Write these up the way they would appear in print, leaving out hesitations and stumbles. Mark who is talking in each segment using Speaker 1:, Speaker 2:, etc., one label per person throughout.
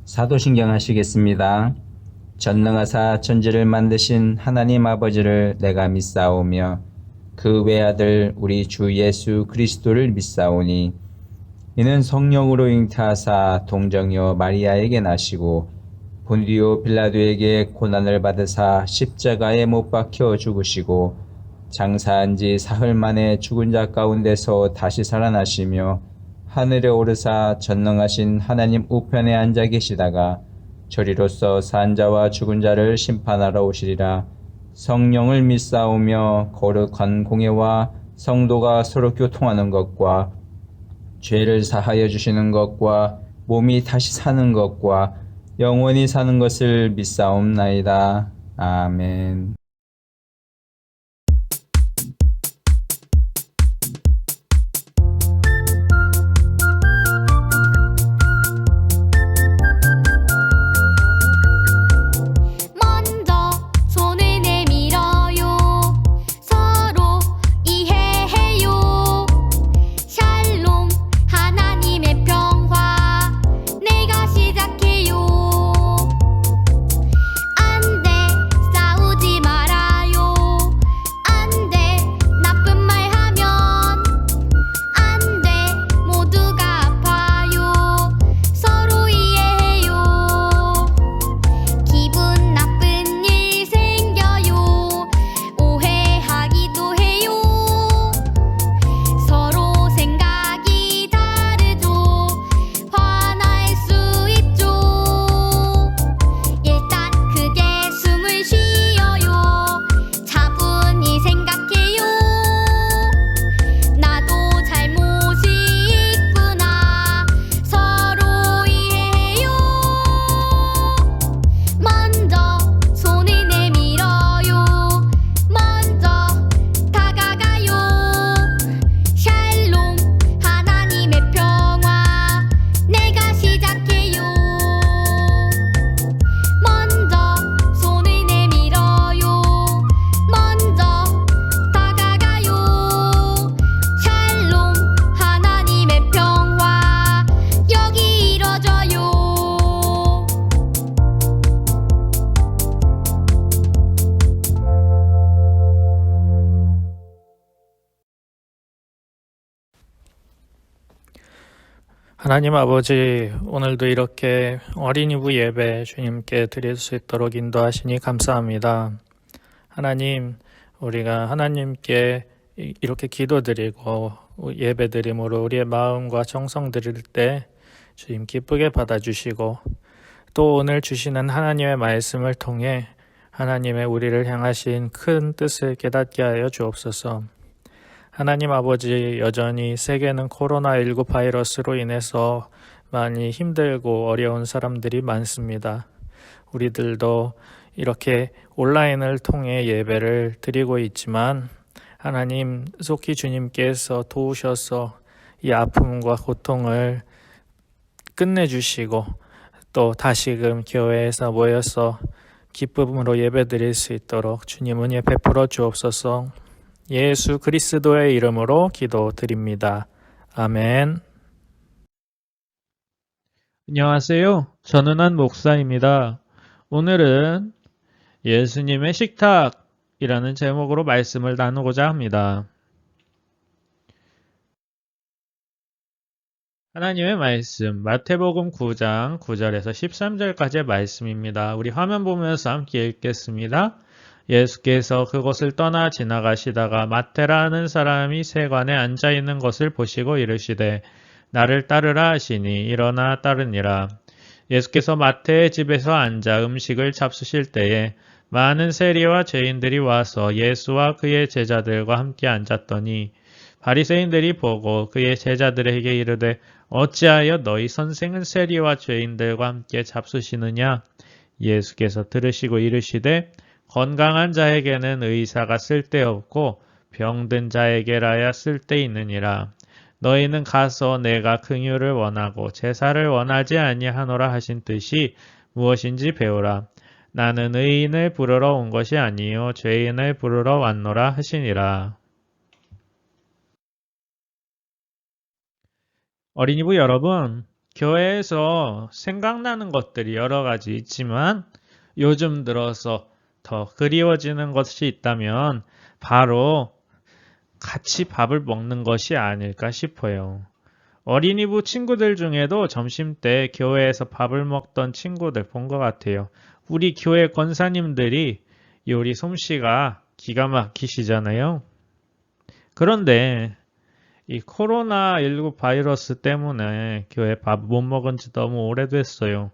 Speaker 1: 사도신경 하시겠습니다. 전능하사 천지를 만드신 하나님 아버지를 내가 믿사오며 그 외아들 우리 주 예수 그리스도를 믿사오니 이는 성령으로 잉태하사 동정녀 마리아에게 나시고 본디오 빌라도에게 고난을 받으사 십자가에 못 박혀 죽으시고 장사한 지 사흘 만에 죽은 자 가운데서 다시 살아나시며 하늘에 오르사 전능하신 하나님 우편에 앉아 계시다가 저리로서 산 자와 죽은 자를 심판하러 오시리라. 성령을 믿사오며 거룩한 공예와 성도가 서로 교통하는 것과 죄를 사하여 주시는 것과 몸이 다시 사는 것과 영원히 사는 것을 믿사옵나이다. 아멘.
Speaker 2: 먼저 손을 내밀어요. 서로 이해해요. 샬롬 하나님의 평화 내가 시작해요. 안 돼 싸우지 말아요. 안 돼 나쁜 말 하면 안 돼 모두가 아파요. 서로 이해해요. 기분 나쁜 일 생겨요. 오해하기도 해요. 서로 생각이 다르죠. 화날 수 있죠. 일단 크게 숨을 쉬어요. 차분히 생각해요. 나도 잘못이 있구나. 서로 이해해요. 먼저 손을 내밀어요. 먼저 다가가요. 샬롬 하나님의 평화 내가 시작해요. 먼저 손을 내밀어요. 먼저 다가가요. 샬롬 하나님의 평화 여기 이뤄져요.
Speaker 3: 하나님 아버지, 오늘도 이렇게 어린이부 예배 주님께 드릴 수 있도록 인도하시니 감사합니다. 하나님, 우리가 하나님께 이렇게 기도드리고 예배드림으로 우리의 마음과 정성 드릴 때 주님 기쁘게 받아주시고 또 오늘 주시는 하나님의 말씀을 통해 하나님의 우리를 향하신 큰 뜻을 깨닫게 하여 주옵소서. 하나님 아버지, 여전히 세계는 코로나19 바이러스로 인해서 많이 힘들고 어려운 사람들이 많습니다. 우리들도 이렇게 온라인을 통해 예배를 드리고 있지만 하나님 속히 주님께서 도우셔서 이 아픔과 고통을 끝내주시고 또 다시금 교회에서 모여서 기쁨으로 예배드릴 수 있도록 주님 은혜 베풀어 주옵소서. 예수 그리스도의 이름으로 기도드립니다. 아멘.
Speaker 4: 안녕하세요. 전은환 목사입니다. 오늘은 예수님의 식탁이라는 제목으로 말씀을 나누고자 합니다. 하나님의 말씀, 마태복음 9장 9절에서 13절까지의 말씀입니다. 우리 화면 보면서 함께 읽겠습니다. 예수께서 그곳을 떠나 지나가시다가 마태라는 사람이 세관에 앉아있는 것을 보시고 이르시되 나를 따르라 하시니 일어나 따르니라. 예수께서 마태의 집에서 앉아 음식을 잡수실 때에 많은 세리와 죄인들이 와서 예수와 그의 제자들과 함께 앉았더니 바리새인들이 보고 그의 제자들에게 이르되 어찌하여 너희 선생은 세리와 죄인들과 함께 잡수시느냐? 예수께서 들으시고 이르시되 건강한 자에게는 의사가 쓸데없고 병든 자에게라야 쓸데있느니라. 너희는 가서 내가 긍휼을 원하고 제사를 원하지 아니하노라 하신 뜻이 무엇인지 배우라. 나는 의인을 부르러 온 것이 아니요 죄인을 부르러 왔노라 하시니라. 어린이부 여러분, 교회에서 생각나는 것들이 여러 가지 있지만 요즘 들어서 더 그리워지는 것이 있다면 바로 같이 밥을 먹는 것이 아닐까 싶어요. 어린이부 친구들 중에도 점심때 교회에서 밥을 먹던 친구들 본 것 같아요. 우리 교회 권사님들이 요리 솜씨가 기가 막히시잖아요. 그런데 이 코로나19 바이러스 때문에 교회 밥 못 먹은 지 너무 오래됐어요.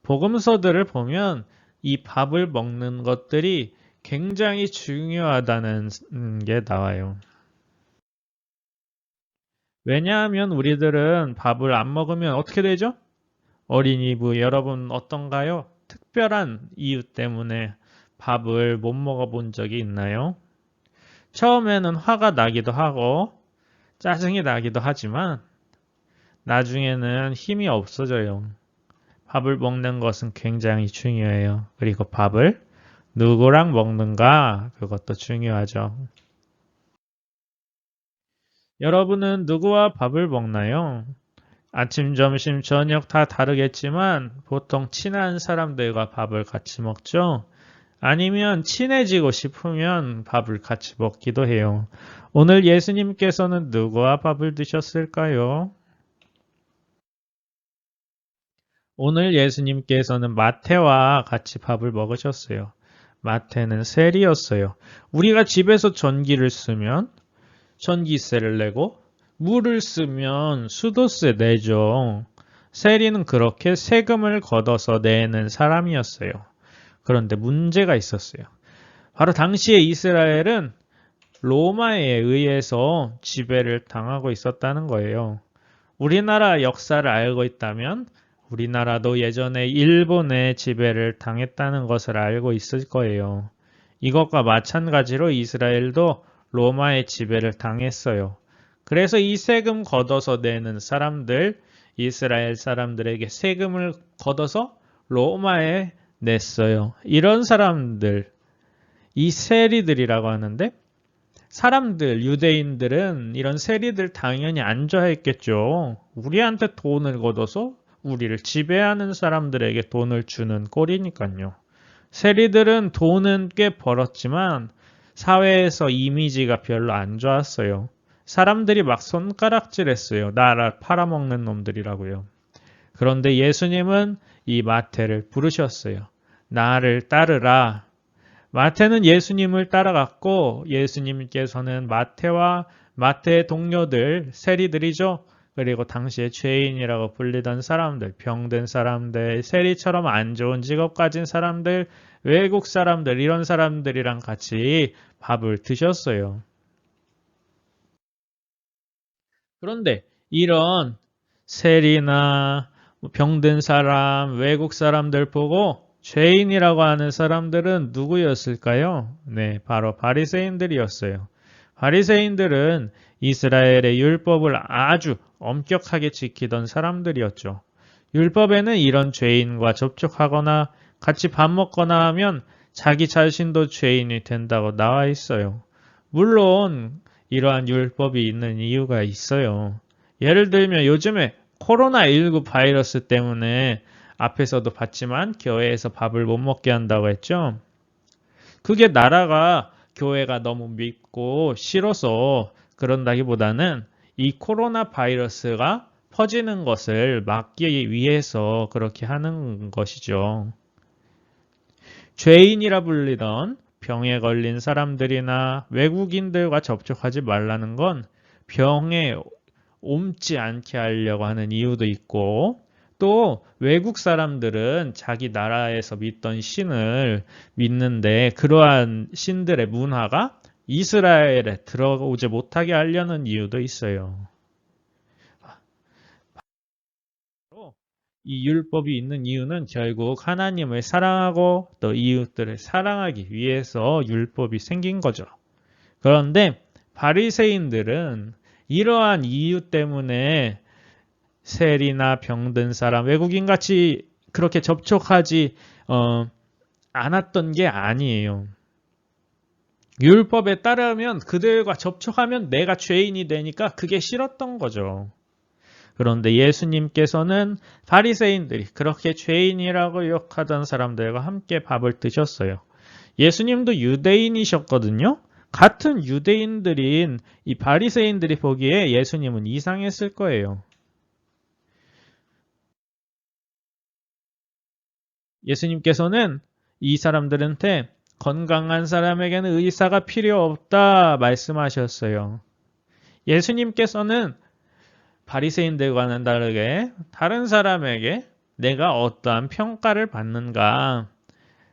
Speaker 4: 복음서들을 보면 이 밥을 먹는 것들이 굉장히 중요하다는 게 나와요. 왜냐하면 우리들은 밥을 안 먹으면 어떻게 되죠? 어린이부 여러분 어떤가요? 특별한 이유 때문에 밥을 못 먹어본 적이 있나요? 처음에는 화가 나기도 하고 짜증이 나기도 하지만 나중에는 힘이 없어져요. 밥을 먹는 것은 굉장히 중요해요. 그리고 밥을 누구랑 먹는가 그것도 중요하죠. 여러분은 누구와 밥을 먹나요? 아침, 점심, 저녁 다 다르겠지만 보통 친한 사람들과 밥을 같이 먹죠? 아니면 친해지고 싶으면 밥을 같이 먹기도 해요. 오늘 예수님께서는 누구와 밥을 드셨을까요? 오늘 예수님께서는 마태와 같이 밥을 먹으셨어요. 마태는 세리였어요. 우리가 집에서 전기를 쓰면 전기세를 내고 물을 쓰면 수도세 내죠. 세리는 그렇게 세금을 걷어서 내는 사람이었어요. 그런데 문제가 있었어요. 바로 당시에 이스라엘은 로마에 의해서 지배를 당하고 있었다는 거예요. 우리나라 역사를 알고 있다면 우리나라도 예전에 일본의 지배를 당했다는 것을 알고 있을 거예요. 이것과 마찬가지로 이스라엘도 로마의 지배를 당했어요. 그래서 이 세금 걷어서 내는 사람들, 이스라엘 사람들에게 세금을 걷어서 로마에 냈어요. 이런 사람들, 이 세리들이라고 하는데 사람들, 유대인들은 이런 세리들 당연히 안 좋아했겠죠. 우리한테 돈을 걷어서 우리를 지배하는 사람들에게 돈을 주는 꼴이니까요. 세리들은 돈은 꽤 벌었지만 사회에서 이미지가 별로 안 좋았어요. 사람들이 막 손가락질했어요. 나를 팔아먹는 놈들이라고요. 그런데 예수님은 이 마태를 부르셨어요. 나를 따르라. 마태는 예수님을 따라갔고 예수님께서는 마태와 마태의 동료들, 세리들이죠. 그리고 당시에 죄인이라고 불리던 사람들, 병든 사람들, 세리처럼 안 좋은 직업 가진 사람들, 외국 사람들, 이런 사람들이랑 같이 밥을 드셨어요. 그런데 이런 세리나 병든 사람, 외국 사람들 보고 죄인이라고 하는 사람들은 누구였을까요? 네, 바로 바리새인들이었어요. 바리새인들은 이스라엘의 율법을 아주 엄격하게 지키던 사람들이었죠. 율법에는 이런 죄인과 접촉하거나 같이 밥 먹거나 하면 자기 자신도 죄인이 된다고 나와 있어요. 물론 이러한 율법이 있는 이유가 있어요. 예를 들면 요즘에 코로나19 바이러스 때문에 앞에서도 봤지만 교회에서 밥을 못 먹게 한다고 했죠. 그게 나라가 교회가 너무 밉고 싫어서 그런다기보다는 이 코로나 바이러스가 퍼지는 것을 막기 위해서 그렇게 하는 것이죠. 죄인이라 불리던 병에 걸린 사람들이나 외국인들과 접촉하지 말라는 건 병에 옮지 않게 하려고 하는 이유도 있고 또 외국 사람들은 자기 나라에서 믿던 신을 믿는데 그러한 신들의 문화가 이스라엘에 들어오지 못하게 하려는 이유도 있어요. 이 율법이 있는 이유는 결국 하나님을 사랑하고 또 이웃들을 사랑하기 위해서 율법이 생긴 거죠. 그런데 바리새인들은 이러한 이유 때문에 세리나 병든 사람, 외국인같이 그렇게 접촉하지 않았던 게 아니에요. 율법에 따르면 그들과 접촉하면 내가 죄인이 되니까 그게 싫었던 거죠. 그런데 예수님께서는 바리새인들이 그렇게 죄인이라고 욕하던 사람들과 함께 밥을 드셨어요. 예수님도 유대인이셨거든요. 같은 유대인들인 이 바리새인들이 보기에 예수님은 이상했을 거예요. 예수님께서는 이 사람들한테 건강한 사람에게는 의사가 필요 없다 말씀하셨어요. 예수님께서는 바리새인들과는 다르게 다른 사람에게 내가 어떠한 평가를 받는가,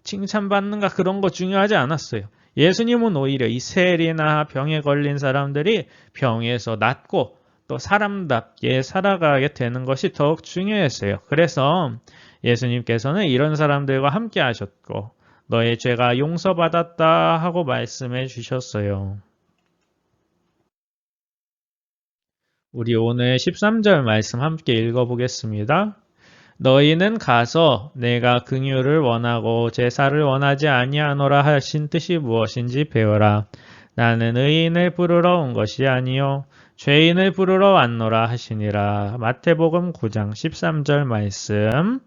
Speaker 4: 칭찬받는가 그런 거 중요하지 않았어요. 예수님은 오히려 이 세리나 병에 걸린 사람들이 병에서 낫고 또 사람답게 살아가게 되는 것이 더욱 중요했어요. 그래서 예수님께서는 이런 사람들과 함께 하셨고 너의 죄가 용서받았다 하고 말씀해 주셨어요. 우리 오늘 13절 말씀 함께 읽어보겠습니다. 너희는 가서 내가 긍휼을 원하고 제사를 원하지 아니하노라 하신 뜻이 무엇인지 배워라. 나는 의인을 부르러 온 것이 아니요 죄인을 부르러 왔노라 하시니라. 마태복음 9장 13절 말씀.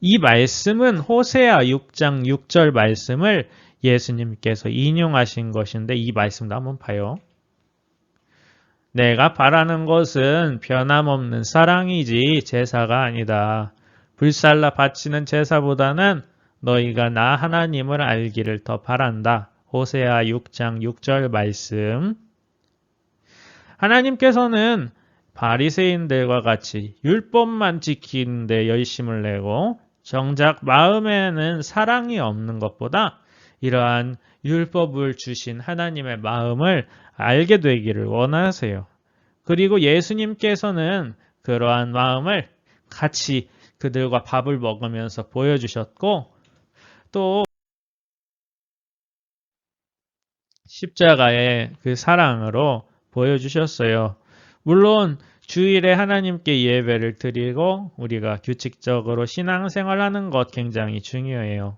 Speaker 4: 이 말씀은 호세아 6장 6절 말씀을 예수님께서 인용하신 것인데 이 말씀도 한번 봐요. 내가 바라는 것은 변함없는 사랑이지 제사가 아니다. 불살라 바치는 제사보다는 너희가 나 하나님을 알기를 더 바란다. 호세아 6장 6절 말씀. 하나님께서는 바리새인들과 같이 율법만 지키는데 열심을 내고 정작 마음에는 사랑이 없는 것보다 이러한 율법을 주신 하나님의 마음을 알게 되기를 원하세요. 그리고 예수님께서는 그러한 마음을 같이 그들과 밥을 먹으면서 보여주셨고 또 십자가의 그 사랑으로 보여주셨어요. 물론 주일에 하나님께 예배를 드리고 우리가 규칙적으로 신앙생활하는 것 굉장히 중요해요.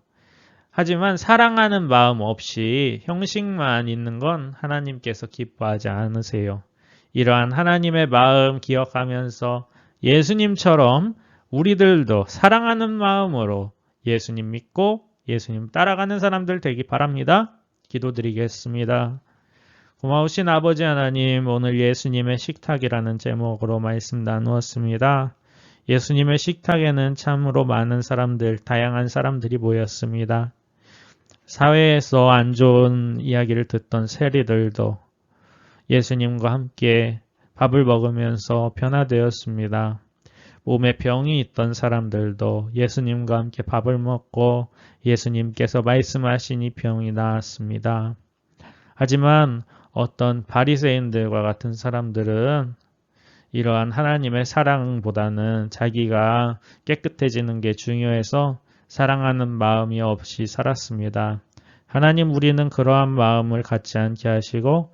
Speaker 4: 하지만 사랑하는 마음 없이 형식만 있는 건 하나님께서 기뻐하지 않으세요. 이러한 하나님의 마음 기억하면서 예수님처럼 우리들도 사랑하는 마음으로 예수님 믿고 예수님 따라가는 사람들 되기 바랍니다. 기도드리겠습니다. 고마우신 아버지 하나님, 오늘 예수님의 식탁이라는 제목으로 말씀 나누었습니다. 예수님의 식탁에는 참으로 많은 사람들, 다양한 사람들이 모였습니다. 사회에서 안 좋은 이야기를 듣던 세리들도 예수님과 함께 밥을 먹으면서 변화되었습니다. 몸에 병이 있던 사람들도 예수님과 함께 밥을 먹고 예수님께서 말씀하신 이 병이 나았습니다. 하지만 어떤 바리새인들과 같은 사람들은 이러한 하나님의 사랑보다는 자기가 깨끗해지는 게 중요해서 사랑하는 마음이 없이 살았습니다. 하나님, 우리는 그러한 마음을 갖지 않게 하시고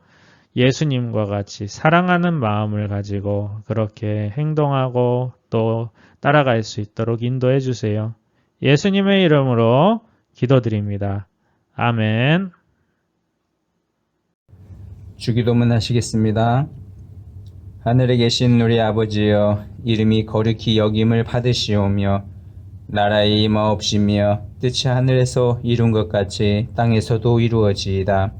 Speaker 4: 예수님과 같이 사랑하는 마음을 가지고 그렇게 행동하고 또 따라갈 수 있도록 인도해 주세요. 예수님의 이름으로 기도드립니다. 아멘.
Speaker 1: 주기도문 하시겠습니다. 하늘에 계신 우리 아버지여, 이름이 거룩히 여김을 받으시오며 나라의 임하옵시며 뜻이 하늘에서 이룬 것 같이 땅에서도 이루어지이다.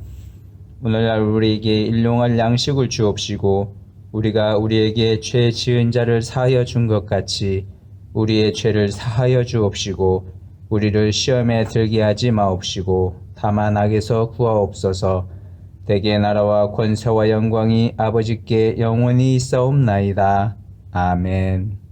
Speaker 1: 오늘날 우리에게 일용할 양식을 주옵시고 우리가 우리에게 죄 지은 자를 사하여 준 것 같이 우리의 죄를 사하여 주옵시고 우리를 시험에 들게 하지 마옵시고 다만 악에서 구하옵소서. 대개 나라와 권세와 영광이 아버지께 영원히 있사옵나이다. 아멘.